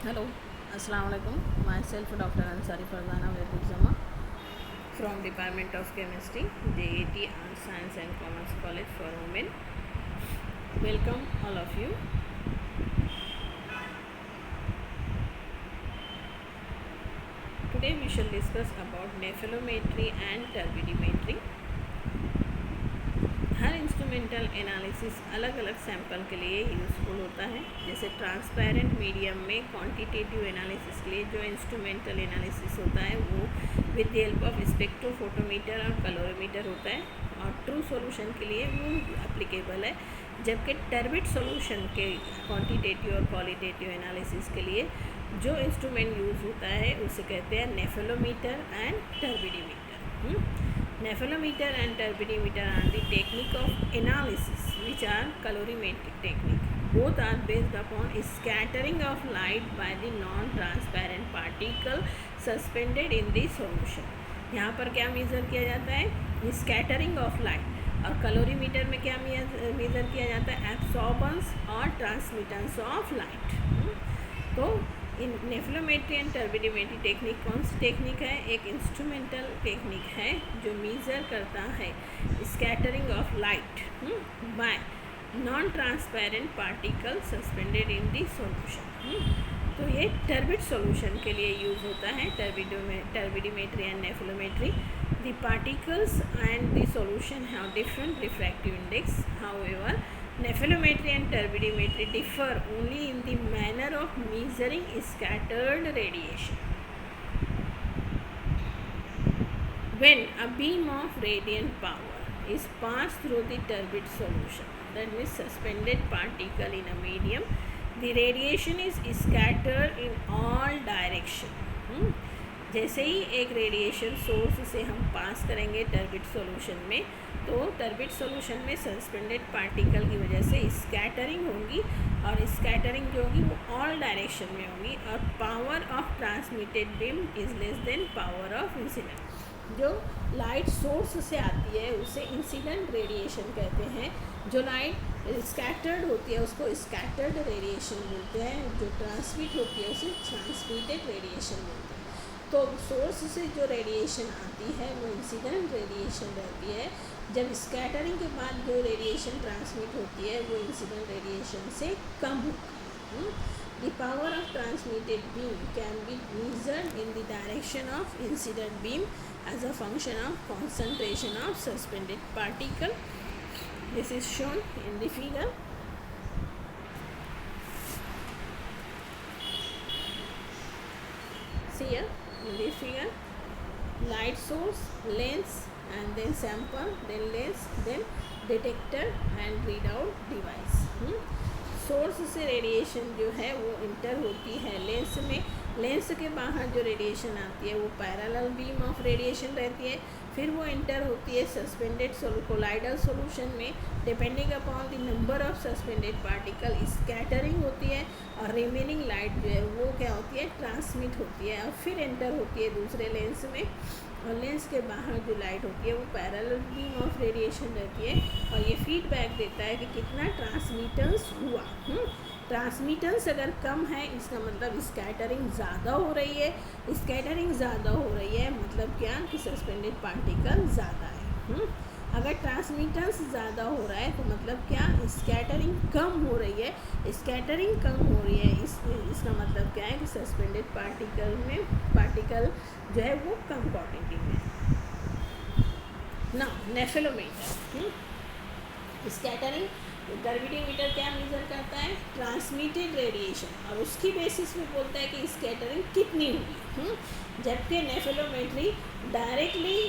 Hello, Assalamu alaikum. Myself Dr. Ansari Farzana Veduzama from Department of Chemistry, JAT Arts Science and Commerce College for Women. Welcome all of you. Today we shall discuss about nephelometry and turbidimetry. Her instrumental analysis अलग अलग sample के लिए useful होता है। जैसे transparent medium में quantitative analysis के लिए जो इंस्ट्रूमेंटल एनालिसिस होता है वो with the help of spectrophotometer और कलोरीमीटर होता है, और ट्रू सॉल्यूशन के लिए वो एप्लीकेबल है। जबकि टर्बिड सॉल्यूशन के क्वांटिटेटिव और क्वालिटेटिव एनालिसिस के लिए जो इंस्ट्रूमेंट यूज़ होता है उसे कहते हैं नेफेलोमीटर and टर्बिडीमीटर। Nephelometer and turbidimeter are the technique of analysis which are colorimetric technique. Both are based upon scattering of light by the non-transparent particle suspended in the solution. यहाँ पर क्या मेज़र किया जाता है? Scattering of light. और कलोरीमीटर में क्या measure किया जाता है? एब्सॉर्बेंस और ट्रांसमिटेंस ऑफ लाइट। तो इन नेफ्लोमेट्री एंड टर्बिडीमेट्री टेक्निक कौन सी टेक्निक है? एक इंस्ट्रूमेंटल टेक्निक है जो मेज़र करता है scattering of light by non transparent particle suspended in the solution. तो ये टर्बिड सॉल्यूशन के लिए यूज़ होता है, turbidimetry and nephelometry. The particles and the solution have different refractive index, however nephelometry and turbidimetry differ only in the manner of measuring scattered radiation. When a beam of radiant power is passed through the turbid solution, that means suspended particle in a medium, the radiation is scattered in all direction. जैसे ही एक radiation source से हम पास करेंगे turbid solution में, तो turbid solution में suspended particle की वजह से स्कैटरिंग होगी, और स्कैटरिंग जो होगी वो ऑल डायरेक्शन में होगी, और power of transmitted beam is less than power of incident. जो लाइट सोर्स से आती है उसे इंसिडेंट रेडिएशन कहते हैं। जो लाइट स्कैटर्ड होती है उसको स्कैटर्ड रेडिएशन बोलते हैं, जो ट्रांसमिट होती है उसे ट्रांसमिटेड रेडिएशन बोलते हैं। तो सोर्स से जो रेडिएशन आती है वो इंसिडेंट रेडिएशन रहती है। जब स्कैटरिंग के बाद जो रेडिएशन ट्रांसमिट होती है वो इंसिडेंट रेडिएशन से कम होती है। The power of transmitted beam can be measured in the direction of incident beam as a function of concentration of suspended particle. This is shown in the figure. See here in this figure, light source, lens, and then sample, then lens, then detector and readout device. Source से radiation जो है वो inter होती है lens में। Lens के बाहर जो रेडिएशन आती है वो पैरेलल बीम ऑफ रेडिएशन रहती है। फिर वो इंटर होती है सस्पेंडेड कोलाइडल सॉल्यूशन में। Depending upon the number of suspended particle scattering होती है, और रिमेनिंग लाइट जो है वो क्या होती है? ट्रांसमिट होती है, और फिर एंटर होती है दूसरे लेंस में। और लेंस के बाहर जो लाइट होती है वो पैरेलल बीम ऑफ रेडिएशन रहती है, और ये फीडबैक देता है कि कितना ट्रांसमिटेंस हुआ। ट्रांसमिटेंस अगर कम है इसका मतलब स्कैटरिंग ज़्यादा हो रही है। स्कैटरिंग ज़्यादा हो रही है मतलब क्या? कि सस्पेंडेड पार्टिकल ज़्यादा है। अगर ट्रांसमिटेंस ज़्यादा हो रहा है तो मतलब क्या? स्कैटरिंग कम हो रही है। स्कैटरिंग कम हो रही है इसका मतलब क्या है? कि सस्पेंडेड पार्टिकल जो है वो कम क्वांटिटी में है। ना नेफेलोमीटर स्कैटरिंग, टर्बिडीमीटर क्या मेज़र करता है? ट्रांसमिटेड रेडिएशन, और उसकी बेसिस में बोलता है कि स्कैटरिंग कितनी हुई। जबकि नेफेलोमेट्री directly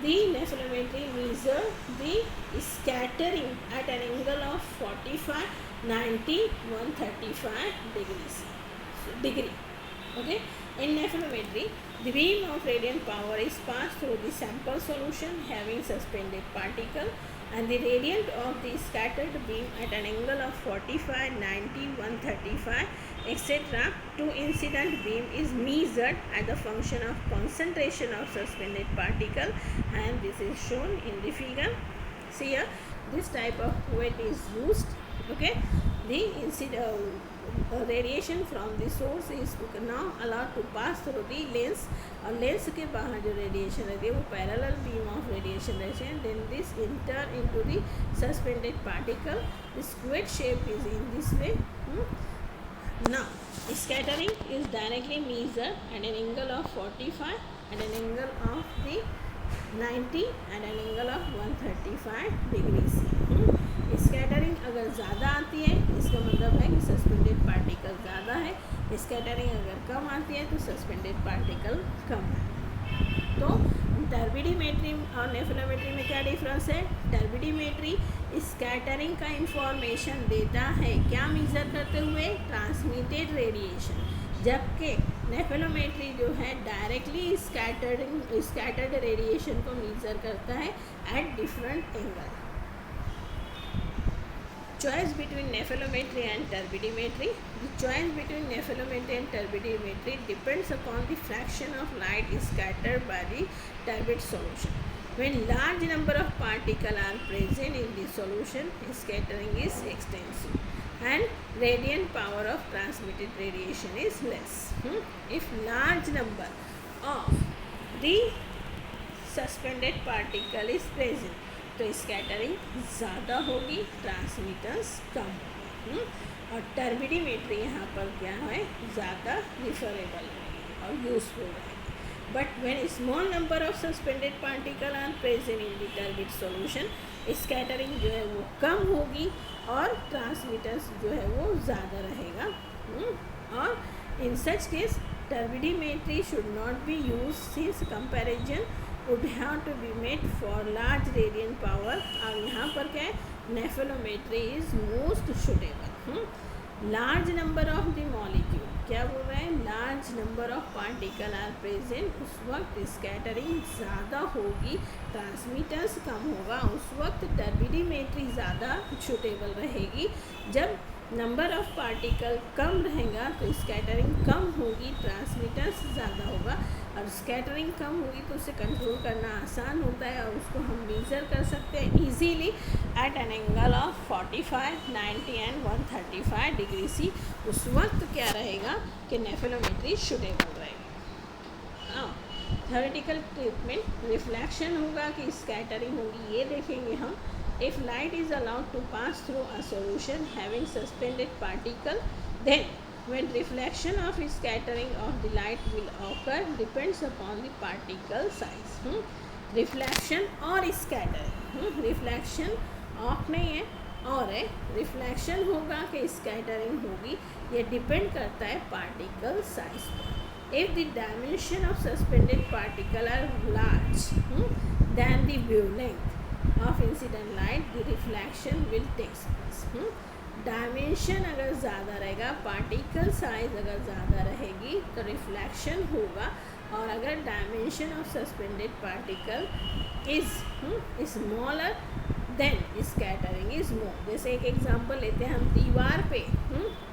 nephelometry measure the scattering at an angle of 45, 90, 135 degree. Okay, in nephelometry the beam of radiant power is passed through the sample solution having suspended particle, and the radiant of the scattered beam at an angle of 45, 90, 135 etc. to incident beam is measured as a function of concentration of suspended particle, and this is shown in the figure. See here, this type of weight is used. Okay, the radiation from the source is now allowed to pass through the lens, और lens के बाहर जो radiation रहती है वो parallel beam of radiation रहते हैं, then this enter into the suspended particle, the square shape is in this way. Now scattering is directly measured at an angle of 45, at an angle of the 90 and an angle of 135 degrees. Scattering अगर ज़्यादा आती है इसका मतलब है कि suspended particle ज़्यादा है, स्कैटरिंग अगर कम आती है तो सस्पेंडेड पार्टिकल कम है. तो टर्बिडीमेट्री और नेफेलोमेट्री में क्या डिफरेंस है? टर्बिडीमेट्री स्कैटरिंग का इंफॉर्मेशन देता है, क्या मेज़र करते हुए? ट्रांसमिटेड रेडिएशन, जबकि नेफेलोमेट्री जो है डायरेक्टली स्कैटर्ड रेडिएशन को मेज़र करता है at different angle. Choice between nephelometry and turbidimetry. The choice between nephelometry and turbidimetry depends upon the fraction of light scattered by the turbid solution. When large number of particles are present in the solution, scattering is extensive and radiant power of transmitted radiation is less. If large number of the suspended particle is present, तो scattering ज़्यादा होगी, transmittance कम होगी. और टर्बिडीमेट्री यहाँ पर क्या है? ज़्यादा रिफरेबल और यूजफुल रहेगी. But when small number of suspended particle are present in the turbid solution, scattering जो है वो कम होगी और ट्रांसमिटेंस जो है वो ज़्यादा रहेगा. और in such case turbidimetry should not be use since comparison would have to be made for large radiant power. और यहाँ पर क्या है? Nephelometry is most suitable. Large number of the molecule, क्या बोल रहे हैं? Large number of particle are present, उस वक्त स्कैटरिंग ज़्यादा होगी, ट्रांसमिटेंस कम होगा. उस वक्त टर्बिडीमेट्री ज़्यादा सुटेबल रहेगी. जब नंबर ऑफ पार्टिकल कम रहेगा तो स्कैटरिंग कम होगी, ट्रांसमिटेंस ज़्यादा होगा. और स्कैटरिंग कम होगी तो उसे कंट्रोल करना आसान होता है और उसको हम मेज़र कर सकते हैं easily at an angle of 45, 90 and 135 degree सी. उस वक्त क्या रहेगा कि नेफेलोमेट्री सुटेबल रहेगी. थ्योरेटिकल ट्रीटमेंट, रिफ्लेक्शन होगा कि स्कैटरिंग होगी, ये देखेंगे हम. If light is allowed to pass through a solution having suspended particle, then when reflection of scattering of the light will occur depends upon the particle size. Reflection और scattering, reflection of नहीं है और है, reflection होगा कि scattering होगी, ये depend करता है पार्टिकल साइज पर. If the dimension of suspended particle are large than the wavelength of incident light, the reflection will take place. Dimension अगर ज़्यादा रहेगा, पार्टिकल साइज अगर ज़्यादा रहेगी तो रिफ्लेक्शन होगा. और अगर dimension of suspended particle is smaller than scattering is more. जैसे एक एग्जांपल लेते हैं हम, दीवार पे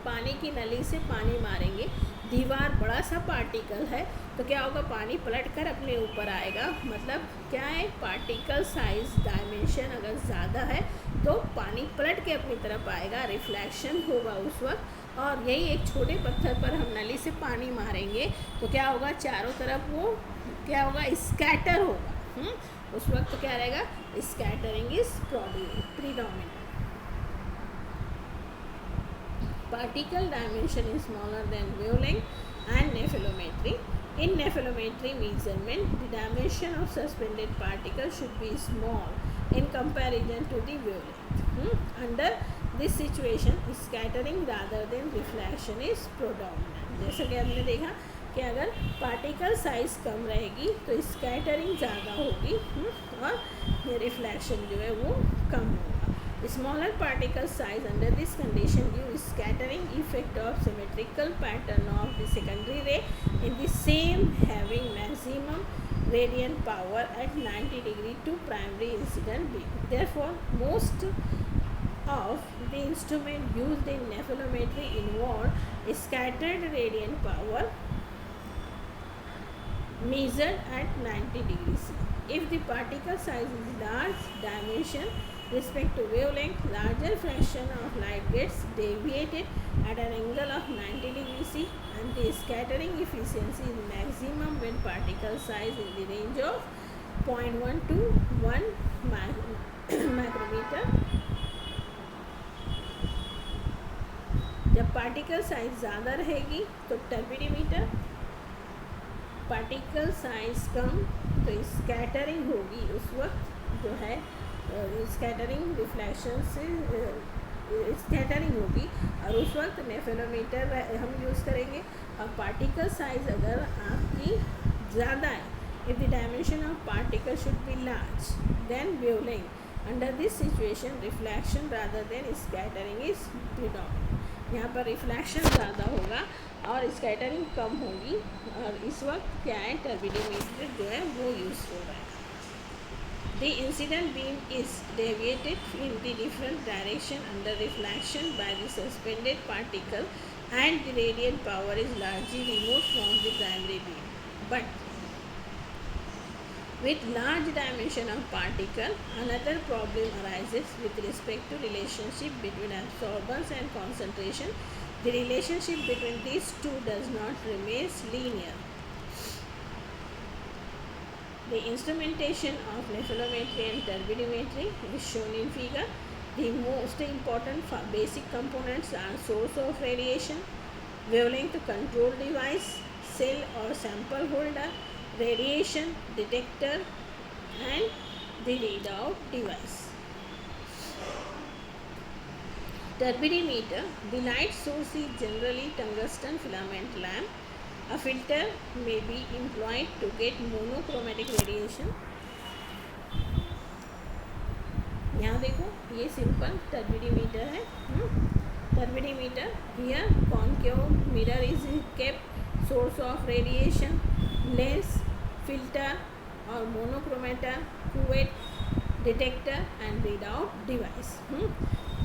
पानी की नली से पानी मारेंगे, दीवार बड़ा सा पार्टिकल है तो क्या होगा? पानी पलट कर अपने ऊपर आएगा. मतलब क्या है? पार्टिकल साइज डायमेंशन अगर ज़्यादा है तो पानी पलट के अपनी तरफ आएगा, रिफ्लेक्शन होगा उस वक्त. और यही एक छोटे पत्थर पर हम नली से पानी मारेंगे तो क्या होगा? चारों तरफ वो क्या होगा? स्कैटर होगा. उस वक्त क्या रहेगा? Scattering is predominant. Particle dimension is smaller than wavelength and nephelometry. In nephelometry measurement, the dimension of suspended particle should be small in comparison to the wavelength. Under this situation, scattering rather than reflection is predominant. जैसे कि हमने देखा कि अगर particle size कम रहेगी तो scattering ज़्यादा होगी और रिफ्लेक्शन जो है वो कम होगा. Smaller particle size under this condition give scattering effect of symmetrical pattern of the secondary ray in the same having maximum radiant power at 90 degree to primary incident beam. Therefore, most of the instrument used in nephelometry involve scattered radiant power measured at 90 degrees. If the particle size is large, dimension respect to wavelength, larger fraction of light gets deviated at an angle of 90 degrees C, and the scattering efficiency is maximum when particle size in the range of 0.1 to 1 micrometer. जब particle size ज़्यादा रहेगी तो टर्बिडीमीटर, particle size कम तो scattering होगी उस वक्त जो है स्कैटरिंग रिफ्लेक्शन से स्कैटरिंग होगी और उस वक्त नेफेलोमीटर हम यूज़ करेंगे। और पार्टिकल साइज अगर आपकी ज़्यादा है, if the dimension of particle should be large then wavelength, under this situation reflection rather than scattering is predominant. यहाँ पर रिफ्लेक्शन ज़्यादा होगा और स्कैटरिंग कम होगी और इस वक्त क्या है टर्बिडोमीटर जो है वो यूज़ हो रहा है। The incident beam is deviated in the different direction under reflection by the suspended particle and the radiant power is largely removed from the primary beam. But with large dimension of particle, another problem arises with respect to relationship between absorbance and concentration. The relationship between these two does not remain linear. The instrumentation of nephelometry and turbidimetry is shown in figure. The most important basic components are source of radiation, wavelength control device, cell or sample holder, radiation detector and the readout device. Turbidimeter, the light source is generally tungsten filament lamp. A filter may be employed to get monochromatic radiation. यहाँ देखो ये simple टर्बिडीमीटर है। टर्बिडीमीटर here concave mirror is kept, source of radiation, lens, filter और monochromator, cuvette, detector and readout device.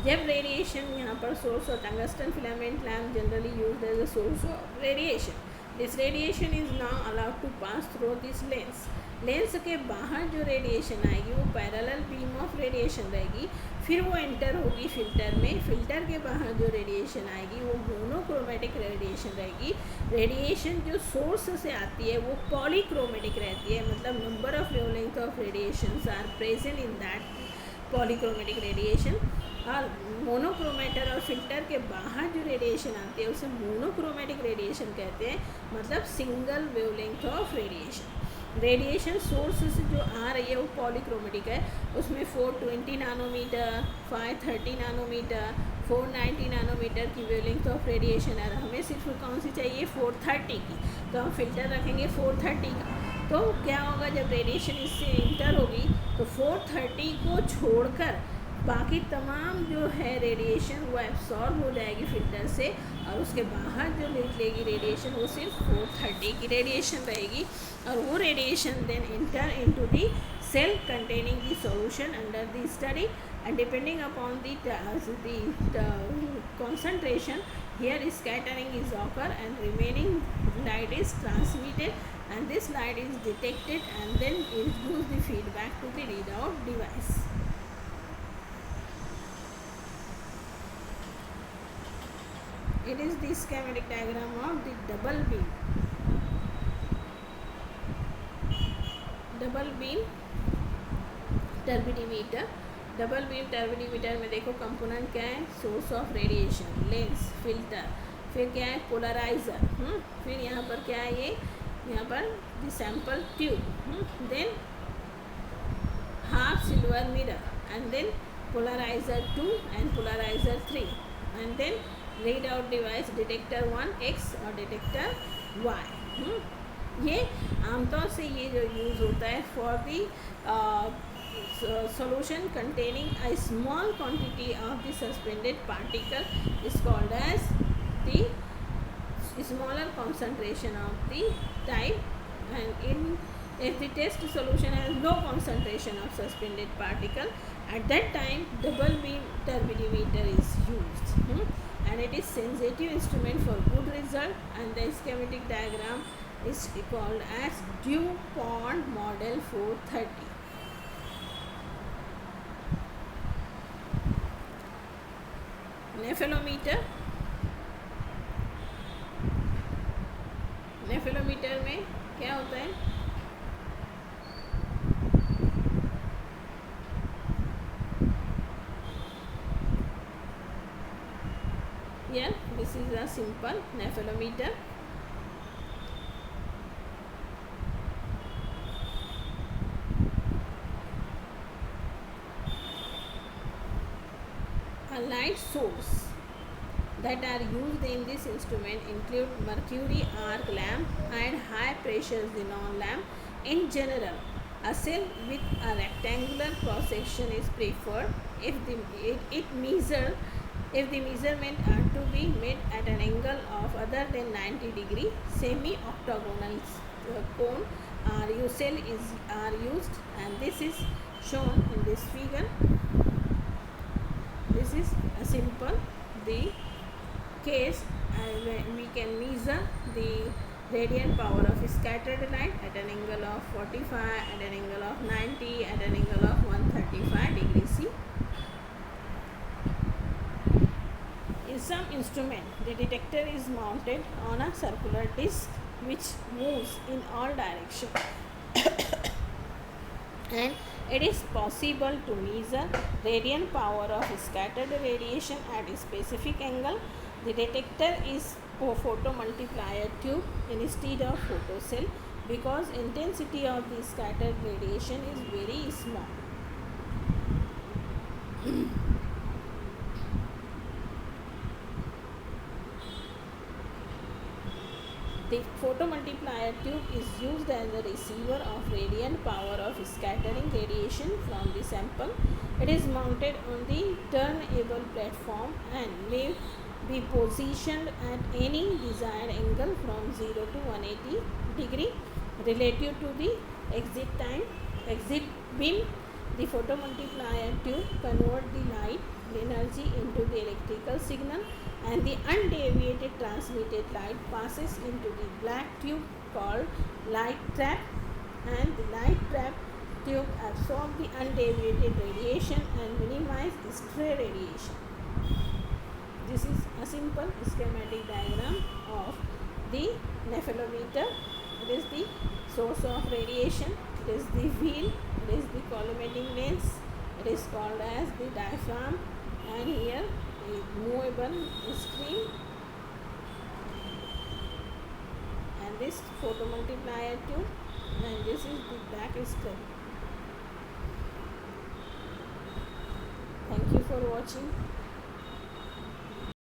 जब radiation यहाँ पर source और tungsten filament lamp generally used as a source of radiation. This radiation is now allowed to pass through this lens. Lens के बाहर जो radiation आएगी वो पैरेलल बीम ऑफ रेडिएशन रहेगी, फिर वो एंटर होगी फिल्टर में। फिल्टर के बाहर जो रेडिएशन आएगी वो मोनोक्रोमेटिक रेडिएशन रहेगी। रेडिएशन जो सोर्स से आती है वो पॉलीक्रोमेटिक रहती है, मतलब number of wavelength of radiations are present in that polychromatic radiation. और मोनोक्रोमेटर और फिल्टर के बाहर जो रेडिएशन आती है उसे मोनोक्रोमेटिक रेडिएशन कहते हैं, मतलब single wavelength of radiation. Radiation source से जो आ रही है वो पॉलीक्रोमेटिक है, उसमें 420 नैनोमीटर, 530 नैनोमीटर, 490 नैनोमीटर की वेवलेंथ ऑफ रेडिएशन है। हमें सिर्फ कौन सी चाहिए 430 की, तो हम फिल्टर रखेंगे 430 का। तो क्या होगा जब रेडिएशन इससे इंटर होगी तो 430 को छोड़कर बाकी तमाम जो है रेडिएशन वो एब्सॉर्ब हो जाएगी फिल्टर से, और उसके बाहर जो निकलेगी रेडिएशन वो सिर्फ 430 की रेडिएशन रहेगी। और वो radiation then enter into the cell containing the solution under the study and depending upon the concentration here scattering is occur and remaining light is transmitted and this light is detected and then it gives the feedback to the readout device. It is the schematic diagram of the double beam turbidimeter. Double beam turbidimeter में देखो component क्या है, source of radiation, lens, filter, फिर क्या है polariser, फिर यहाँ पर क्या है ये यहाँ पर the sample tube, then half silver mirror and then polariser 2 and polariser 3 and then read out device detector 1X और डिटेक्टर Y। ये आमतौर से ये जो यूज़ होता है for the solution containing a small quantity of the suspended particle is called as the smaller concentration of the type, and if the test solution has no concentration of suspended particle, at that time double beam turbidimeter is used, and it is sensitive instrument for good result, and the schematic diagram is called as DuPont model 430. नेफेलोमीटर, नेफेलोमीटर में क्या होता है? Here this is a simple nephelometer. A light source that are used in this instrument include mercury arc lamp and high pressure xenon lamp. In general, a cell with a rectangular cross section is preferred if the measurement are to be made at an angle of other than 90 degree. Semi-octagonal cone are used, and this is shown in this figure. This is a simple the case, and we can measure the radiant power of scattered light at an angle of 45, at an angle of 90, at an angle of 135 degrees C. In some instrument, the detector is mounted on a circular disc which moves in all directions and it is possible to measure radiant power of scattered radiation at a specific angle. The detector is a photomultiplier tube instead of photocell because intensity of the scattered radiation is very small. The photomultiplier tube is used as a receiver of radiant power of scattering radiation from the sample. It is mounted on the turnable platform and may be positioned at any desired angle from 0 to 180 degree relative to the exit bin. The photomultiplier tube converts the light energy into the electrical signal, and the undeviated transmitted light passes into the black tube called light trap, and the light trap tube absorbs the undeviated radiation and minimizes stray radiation. This is a simple schematic diagram of the nephelometer. It is the source of radiation, it is the wheel, it is the collimating lens, it is called as the diaphragm, and here a movable screen, and this photomultiplier tube, and this is the black screen. Thank you for watching.